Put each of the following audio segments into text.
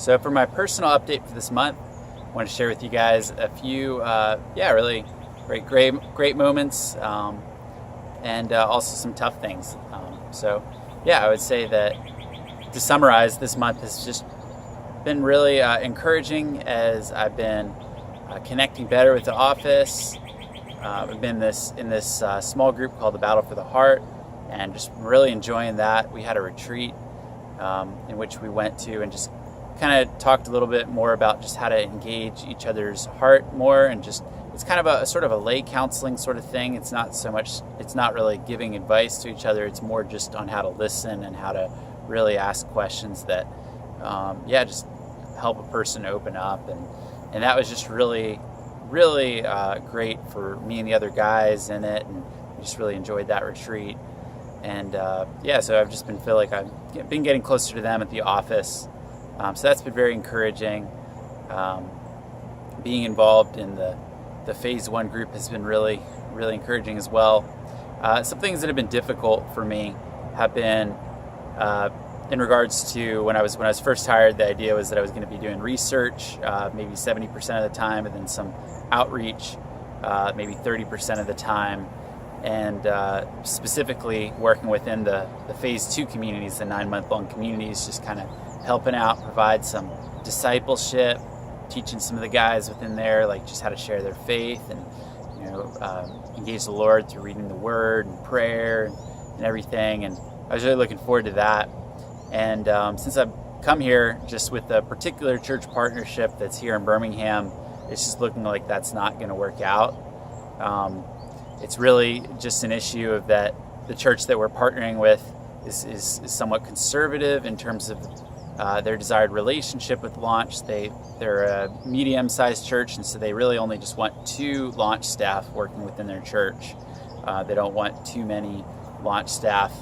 So for my personal update for this month, I want to share with you guys a few, really great moments, and also some tough things. I would say that to summarize, this month has just been really encouraging as I've been connecting better with the office. I've been in this small group called the Battle for the Heart, and just really enjoying that. We had a retreat in which we went to and just kind of talked a little bit more about just how to engage each other's heart more, and just it's kind of a sort of a lay counseling sort of thing. It's not really giving advice to each other. It's more just on how to listen and how to really ask questions that just help a person open up, and that was just really great for me and the other guys in it, and just really enjoyed that retreat. And so I've just been feeling like I've been getting closer to them at the office. So that's been very encouraging. Being involved in the Phase 1 group has been really encouraging as well. Some things that have been difficult for me have been in regards to when I was first hired. The idea was that I was going to be doing research maybe 70% of the time, and then some outreach maybe 30% of the time, and specifically working within the Phase 2 communities, the 9-month-long communities, just kind of helping out, provide some discipleship, teaching some of the guys within there like just how to share their faith, and engage the Lord through reading the Word and prayer and everything. And I was really looking forward to that. And since I've come here just with a particular church partnership that's here in Birmingham, it's just looking like that's not going to work out. It's really just an issue of that the church that we're partnering with is somewhat conservative in terms of their desired relationship with Launch. They're a medium-sized church, and so they really only just want 2 Launch staff working within their church. They don't want too many Launch staff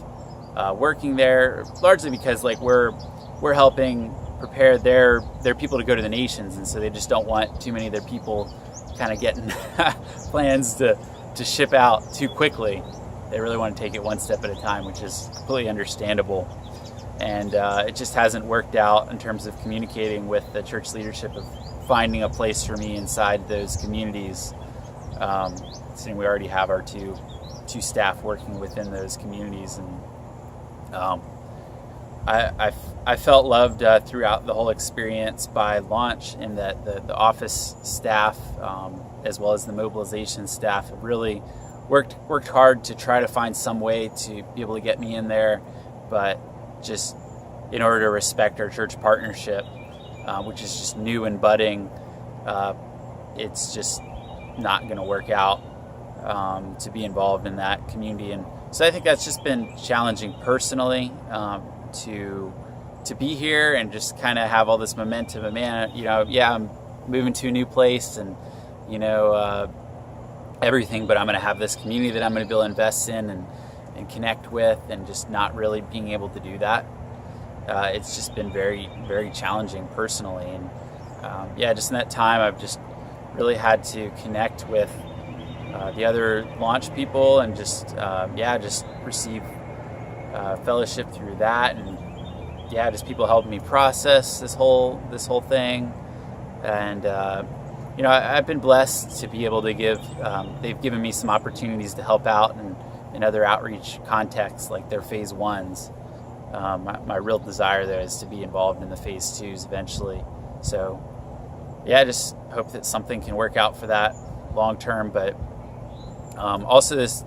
working there, largely because we're helping prepare their people to go to the nations, and so they just don't want too many of their people kind of getting plans to ship out too quickly. They really want to take it one step at a time, which is completely understandable. And it just hasn't worked out in terms of communicating with the church leadership of finding a place for me inside those communities. Seeing we already have our two staff working within those communities, and I felt loved throughout the whole experience by Launch, in that the office staff as well as the mobilization staff have really worked hard to try to find some way to be able to get me in there, but just in order to respect our church partnership, which is just new and budding, it's just not going to work out to be involved in that community. And so I think that's just been challenging personally, to be here and just kind of have all this momentum. And man, I'm moving to a new place and everything, but I'm going to have this community that I'm going to be able to invest in and connect with, and just not really being able to do that. It's just been very, very challenging personally. And just in that time, I've just really had to connect with the other Launch people, and just receive fellowship through that, and just people helping me process this whole thing. And I've been blessed to be able to give. They've given me some opportunities to help out in other outreach contexts, like their Phase 1s. My real desire there is to be involved in the Phase 2s eventually. So I just hope that something can work out for that long term. But also this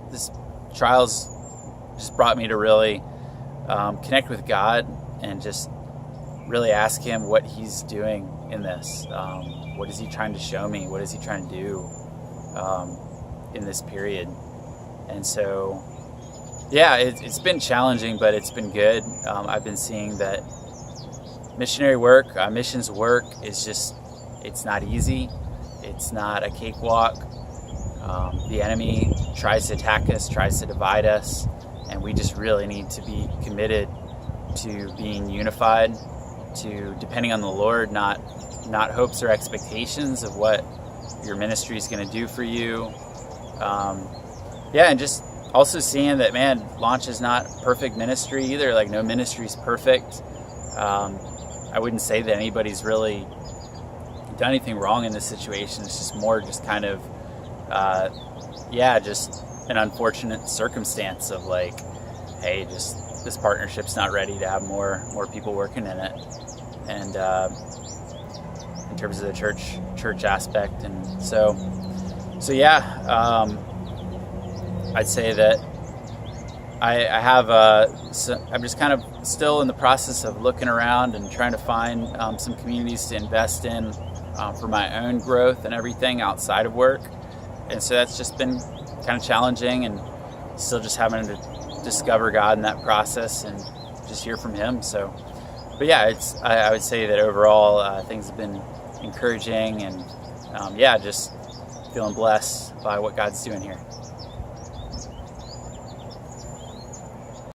trials just brought me to really connect with God, and just really ask Him what He's doing in this. What is He trying to show me? What is He trying to do in this period? And so, it's been challenging, but it's been good. I've been seeing that missionary work, missions work, it's not easy. It's not a cakewalk. The enemy tries to attack us, tries to divide us, and we just really need to be committed to being unified, to depending on the Lord, not hopes or expectations of what your ministry is going to do for you. And just also seeing that, man, Launch is not perfect ministry either. Like, no ministry is perfect. I wouldn't say that anybody's really done anything wrong in this situation. It's just more just kind of, just an unfortunate circumstance of like, hey, just this partnership's not ready to have more people working in it. And in terms of the church aspect, and so I'd say that I have I'm just kind of still in the process of looking around and trying to find some communities to invest in for my own growth and everything outside of work. And so that's just been kind of challenging, and still just having to discover God in that process and just hear from Him. So, but yeah, I would say that overall things have been encouraging, and just feeling blessed by what God's doing here.